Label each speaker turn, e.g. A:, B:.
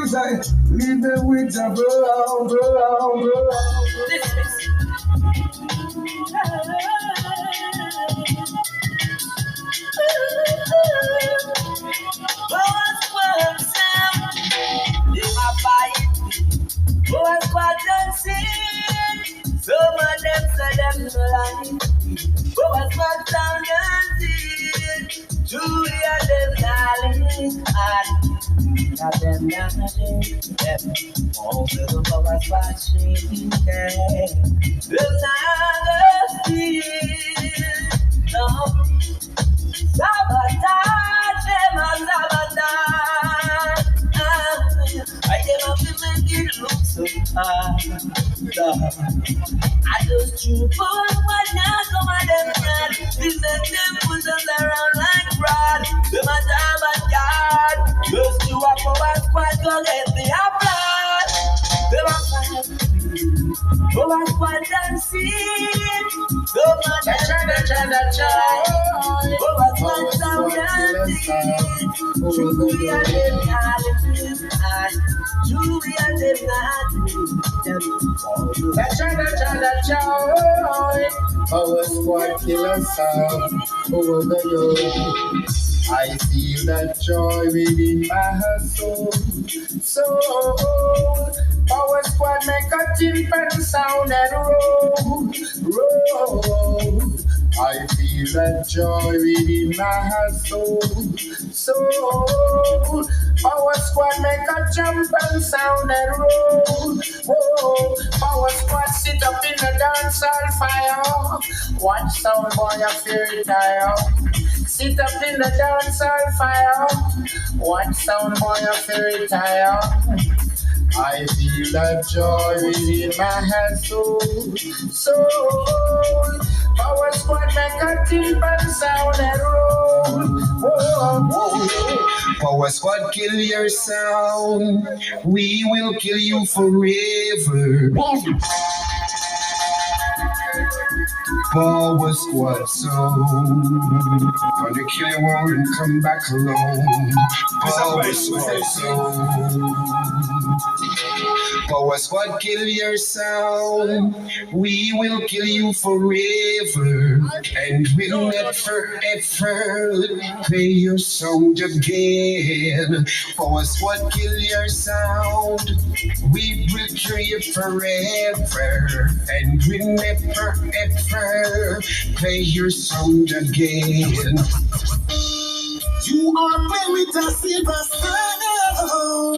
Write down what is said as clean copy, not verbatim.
A: say, leave them with the brown.
B: Boy, squad done sing. Some of them say them no lying. Boy, squad sound done sing. Julia them darling. And them darling. Them all the boy squad sing. Them not no. Sabotage them and sabotage. I them have to make it look so hard. I just true boys, but now some of them mad. They make them put us around like rod. Them a time and yard. Those two are power squad, go get the applaud. Them a fight. Power squad dancing. Some of them try. Power squad sound dancing. Julia them dancing. Julia them dancing.
A: Power squad killer sound. Over the road. I feel that joy within my soul. Power squad make a timpani sound and roll. I feel that joy within my soul. Power squad make a jump and sound and roll. Whoa. Power squad sit up in the dance hall fire. Watch sound boy a fear retire. Sit up in the dance hall fire. Watch sound boy a fear retire. I feel that joy within my soul. Power squad make a deep and sound and roll. Whoa. Power squad kill your sound. We will kill you forever. Power squad sound. Gonna kill your war and come back alone. Power squad sound. Power squad kill your sound. We will kill you forever. And we'll never ever play your sound again. Power squad kill your sound. We will kill you forever. And we'll never ever play your sound again.
C: You are playing with a silver star.